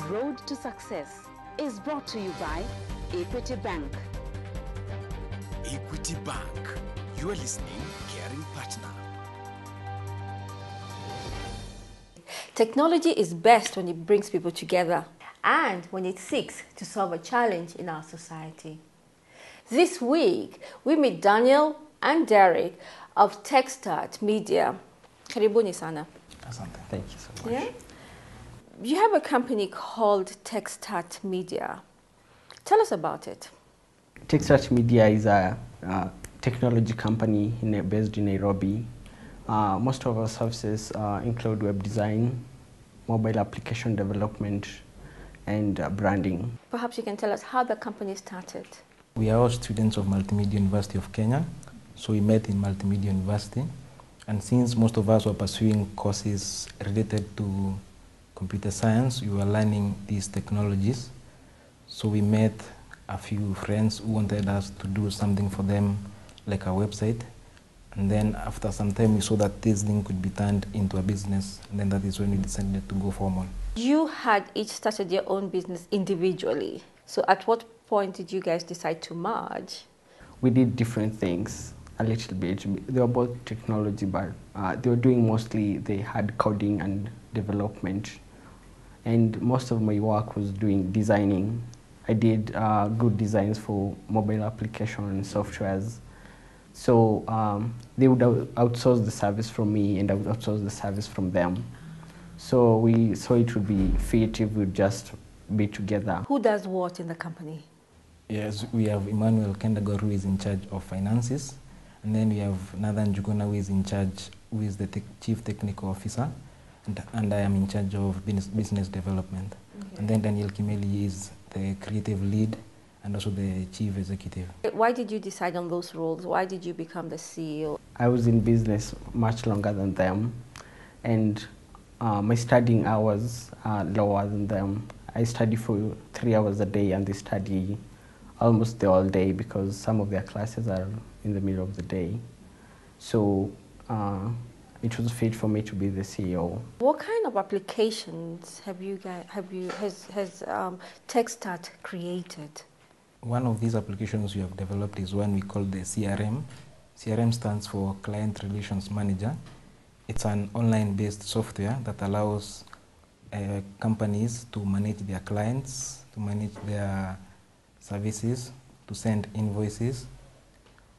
Road to Success is brought to you by Equity Bank. Equity Bank. You are listening, caring partner. Technology is best when it brings people together and when it seeks to solve a challenge in our society. This week, we meet Daniel and Derek of Techstart Media. Karibuni sana. Asante. Thank you so much. Yeah? You have a company called Techstart Media. Tell us about it. Techstart Media is a technology company based in Nairobi. Most of our services include web design, mobile application development, and branding. Perhaps you can tell us how the company started. We are all students of Multimedia University of Kenya, so we met in Multimedia University. And since most of us were pursuing courses related to computer science, we were learning these technologies. So we met a few friends who wanted us to do something for them, like a website. And then after some time, we saw that this thing could be turned into a business. And then that is when we decided to go formal. You had each started your own business individually. So at what point did you guys decide to merge? We did different things a little bit. They were both technology, but they were doing mostly, they had coding and development. And most of my work was doing designing. I did good designs for mobile application softwares. So they would outsource the service from me and I would outsource the service from them. So we saw it would be fit if we would just be together. Who does what in the company? Yes, we have Emmanuel Kendagor, who is in charge of finances. And then we have Nathan Juguna, who is in charge, who is the chief technical officer. And I am in charge of business development. Okay. And then Daniel Kimeli is the creative lead and also the chief executive. Why did you decide on those roles? Why did you become the CEO? I was in business much longer than them, and my studying hours are lower than them. I study for 3 hours a day and they study almost the whole day because some of their classes are in the middle of the day. So it was fit for me to be the CEO. What kind of applications has Techstart created? One of these applications we have developed is one we call the CRM. CRM stands for Client Relations Manager. It's an online-based software that allows companies to manage their clients, to manage their services, to send invoices,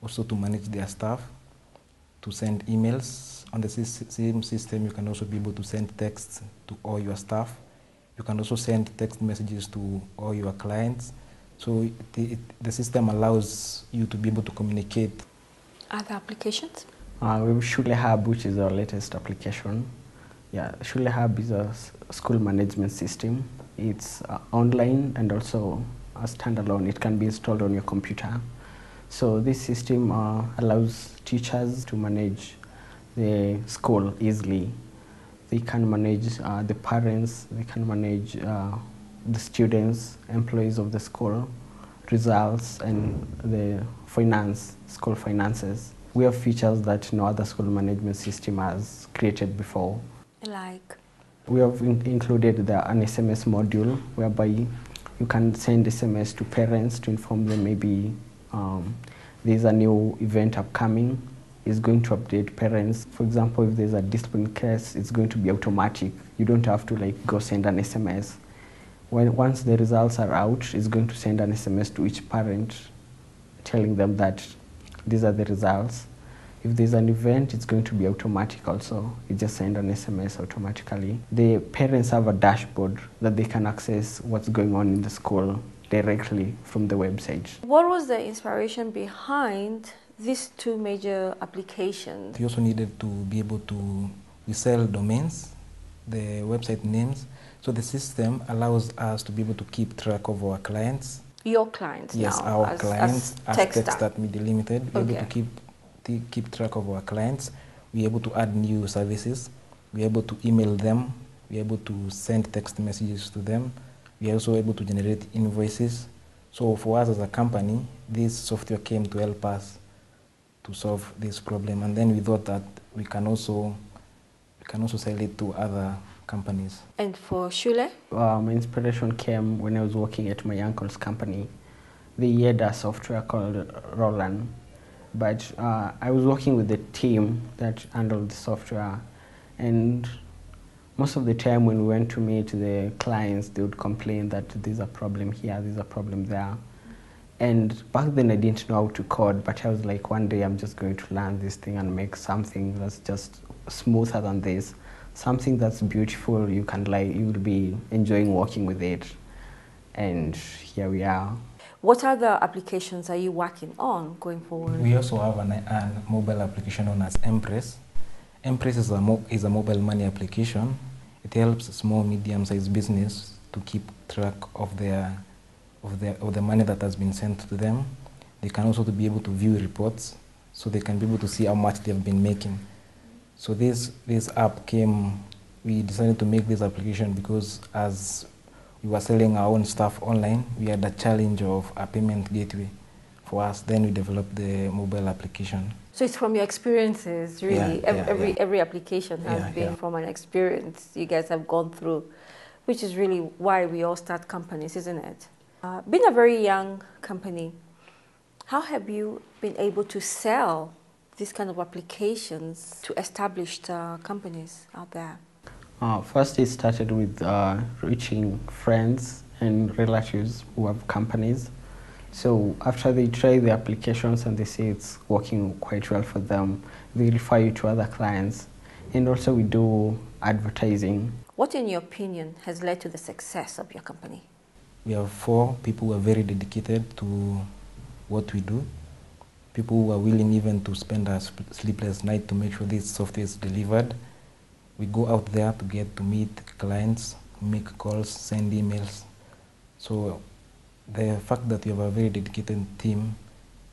also to manage their staff, to send emails. On the same system, you can also be able to send texts to all your staff. You can also send text messages to all your clients. So the system allows you to be able to communicate. Other applications? We have Shule Hub, which is our latest application. Yeah, Shule Hub is a school management system. It's online and also a standalone. It can be installed on your computer. So this system allows teachers to manage the school easily. They can manage the parents, they can manage the students, employees of the school, results, and the school finances. We have features that no other school management system has created before. Like? We have included an SMS module whereby you can send SMS to parents to inform them maybe there's a new event upcoming. It's going to update parents. For example, if there's a discipline case, it's going to be automatic. You don't have to go send an SMS. Once the results are out, it's going to send an SMS to each parent telling them that these are the results. If there's an event, it's going to be automatic also. You just send an SMS automatically. The parents have a dashboard that they can access what's going on in the school directly from the website. What was the inspiration behind these two major applications? We also needed to be able to sell domains, the website names. So the system allows us to be able to keep track of our clients. Your clients yes, now? Yes, our clients as Techstart Media Limited. We're able to keep track of our clients. We're able to add new services. We're able to email them. We're able to send text messages to them. We're also able to generate invoices. So for us as a company, this software came to help us to solve this problem. And then we thought that we can also sell it to other companies. And for Shule? My inspiration came when I was working at my uncle's company. They had a software called Roland, but I was working with the team that handled the software, and most of the time when we went to meet the clients, they would complain that there's a problem here, there's a problem there. And back then I didn't know how to code, but I was like, one day I'm just going to learn this thing and make something that's just smoother than this. Something that's beautiful, you will be enjoying working with it. And here we are. What other applications are you working on going forward? We also have a mobile application known as Empress. Empress is a mobile money application. It helps small, medium-sized business to keep track of the money that has been sent to them. They can also be able to view reports, so they can be able to see how much they've been making. So this app came, we decided to make this application because as we were selling our own stuff online, we had a challenge of a payment gateway for us. Then we developed the mobile application. So it's from your experiences, really. Every application has been from an experience you guys have gone through, which is really why we all start companies, isn't it? Being a very young company, how have you been able to sell these kind of applications to established companies out there? First, it started with reaching friends and relatives who have companies. So after they try the applications and they say it's working quite well for them, they refer you to other clients. And also we do advertising. What, in your opinion, has led to the success of your company? We have 4 people who are very dedicated to what we do. People who are willing even to spend a sleepless night to make sure this software is delivered. We go out there to get to meet clients, make calls, send emails. So the fact that we have a very dedicated team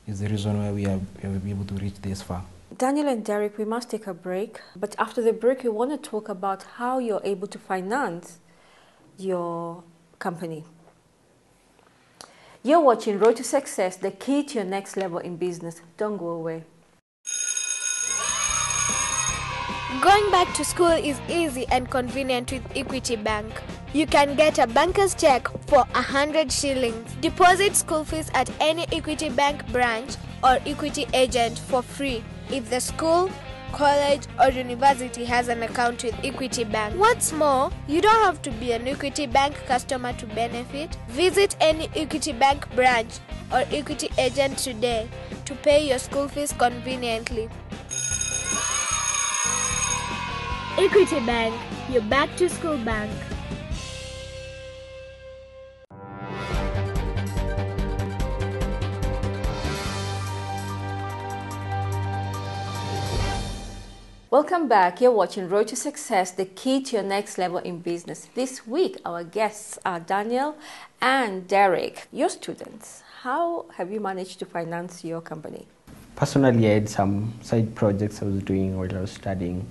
is the reason why we are able to reach this far. Daniel and Derek, we must take a break. But after the break, we want to talk about how you're able to finance your company. You're watching Road to Success, the key to your next level in business. Don't go away. Going back to school is easy and convenient with Equity Bank. You can get a banker's check for 100 shillings. Deposit school fees at any Equity Bank branch or Equity agent for free if the school, college or university has an account with Equity Bank. What's more, you don't have to be an Equity Bank customer to benefit. Visit any Equity Bank branch or Equity agent today to pay your school fees conveniently. Equity Bank, your back to school bank. Welcome back. You're watching Road to Success, the key to your next level in business. This week, our guests are Daniel and Derek. Your students, how have you managed to finance your company? Personally, I had some side projects I was doing while I was studying.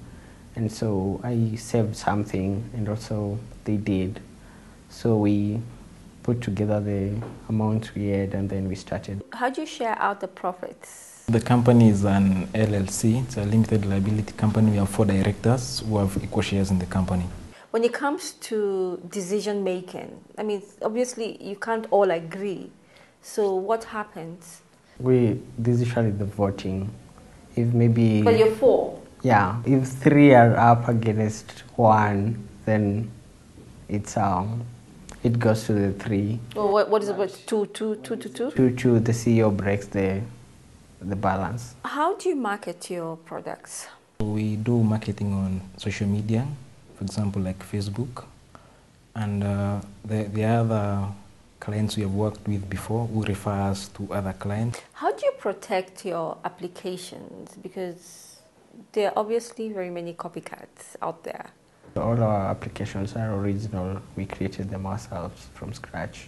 And so I saved something, and also they did. So we put together the amount we had, and then we started. How do you share out the profits? The company is an LLC. It's a limited liability company. We have 4 directors who have equal shares in the company. When it comes to decision making, I mean, obviously you can't all agree. So what happens? This is usually the voting. If maybe... But you're 4. Yeah, if 3 are up against 1, then it goes to the 3. Well, what is it about 2 to 2? 2, the CEO breaks the balance. How do you market your products? We do marketing on social media, for example, like Facebook. And the other clients we have worked with before who refer us to other clients. How do you protect your applications? Because there are obviously very many copycats out there. All our applications are original. We created them ourselves from scratch.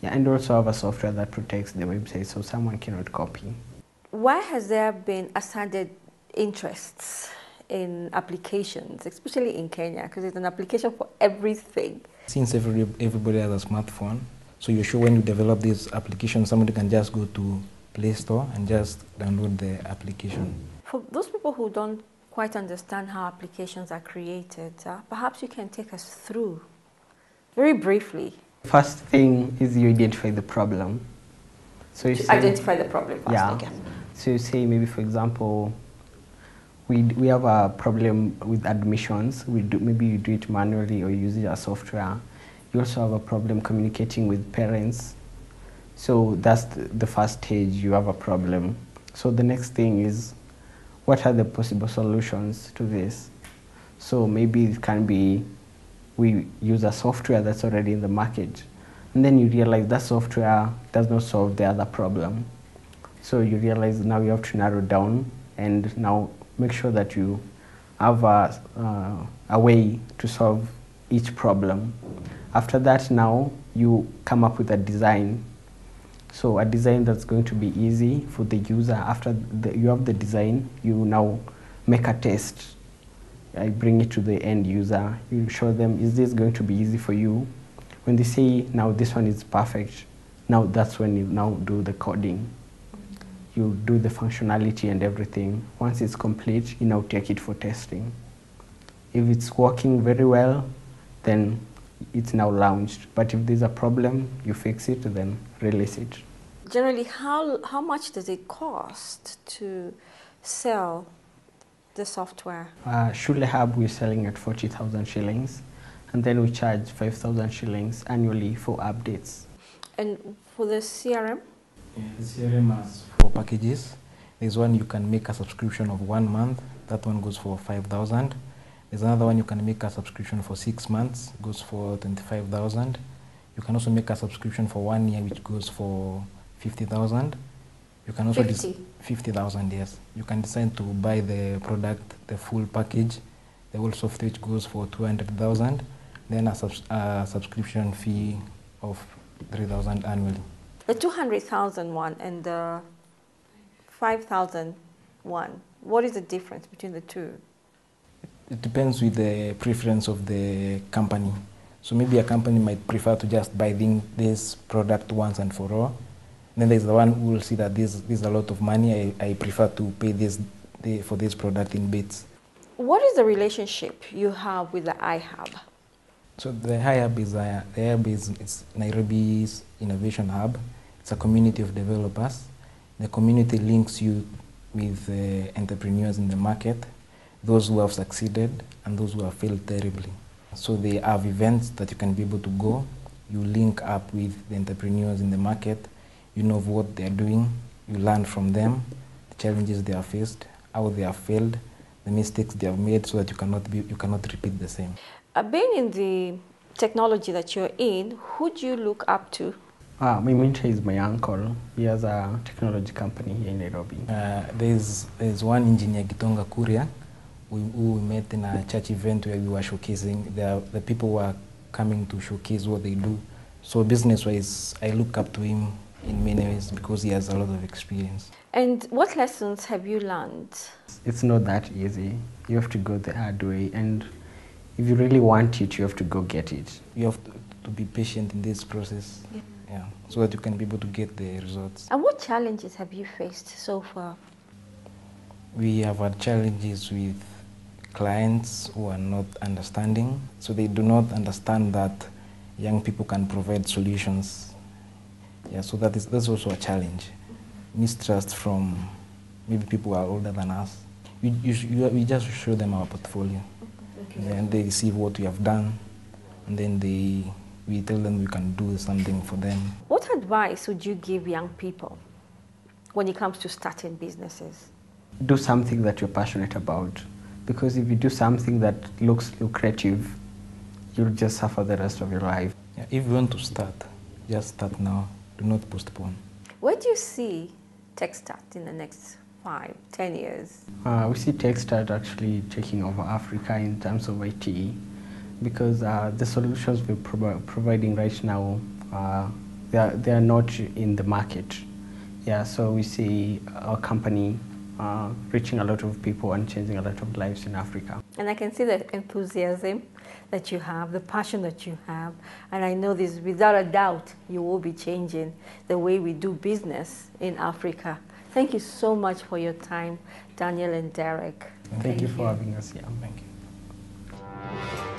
Yeah, and also have a software that protects the website so someone cannot copy. Why has there been ascended interests in applications, especially in Kenya? Because it's an application for everything. Since everybody has a smartphone, so you're sure when you develop this application, somebody can just go to Play Store and just download the application. For those people who don't quite understand how applications are created. Perhaps you can take us through, very briefly. First thing is you identify the problem. So you say, Identify the problem first. yeah. Okay. So you say maybe, for example, we have a problem with admissions. Maybe you do it manually or you use it as software. You also have a problem communicating with parents. So that's the first stage. You have a problem. So the next thing is, what are the possible solutions to this? So maybe it can be we use a software that's already in the market, and then you realize that software does not solve the other problem. So you realize now you have to narrow down and now make sure that you have a way to solve each problem. After that, now you come up with a design. So a design that's going to be easy for the user. After you have the design, you now make a test. I bring it to the end user. You show them, is this going to be easy for you? When they say, now this one is perfect, now that's when you now do the coding. You do the functionality and everything. Once it's complete, you now take it for testing. If it's working very well, then it's now launched. But if there's a problem, you fix it, then release it. Generally, how much does it cost to sell the software? Shule Hub, we're selling at 40,000 shillings, and then we charge 5,000 shillings annually for updates. And for the CRM? Yeah, the CRM has 4 packages. There's one you can make a subscription of 1 month. That one goes for 5,000. There's another one you can make a subscription for 6 months, goes for 25,000. You can also make a subscription for 1 year, which goes for 50,000. You can also 50,000, yes. You can decide to buy the product, the full package, the whole software, which goes for 200,000. Then a subscription fee of 3,000 annually. The 200,000 one and the 5,000 one, what is the difference between the two? It depends with the preference of the company. So maybe a company might prefer to just buy this product once and for all. Then there's the one who will see that this is a lot of money. I prefer to pay for this product in bits. What is the relationship you have with the iHub? So the iHub is Nairobi's innovation hub. It's a community of developers. The community links you with entrepreneurs in the market, those who have succeeded and those who have failed terribly. So they have events that you can be able to go. You link up with the entrepreneurs in the market. You know what they are doing. You learn from them, the challenges they have faced, how they have failed, the mistakes they have made, so that you cannot repeat the same. Being in the technology that you're in, who do you look up to? My mentor is my uncle. He has a technology company here in Nairobi. There's one engineer, Gitonga Kuria, who we met in a church event where we were showcasing. The people were coming to showcase what they do. So business-wise, I look up to him in many ways because he has a lot of experience. And what lessons have you learned? It's not that easy. You have to go the hard way, and if you really want it, you have to go get it. You have to be patient in this process, yeah, so that you can be able to get the results. And what challenges have you faced so far? We have had challenges with clients who are not understanding, so they do not understand that young people can provide solutions. Yeah, so that's also a challenge. Mistrust from maybe people who are older than us. We just show them our portfolio, and they see what we have done, and then we tell them we can do something for them. What advice would you give young people when it comes to starting businesses? Do something that you're passionate about, because if you do something that looks lucrative, you'll just suffer the rest of your life. Yeah, if you want to start, just start now. Do not postpone. Where do you see Techstart in the next 5, 10 years? We see Techstart actually taking over Africa in terms of IT, because the solutions we're providing right now, they are not in the market. Yeah, so we see our company reaching a lot of people and changing a lot of lives in Africa. And I can see the enthusiasm that you have, the passion that you have, and I know this without a doubt you will be changing the way we do business in Africa. Thank you so much for your time, Daniel and Derek. Thank you for having us here. Thank you.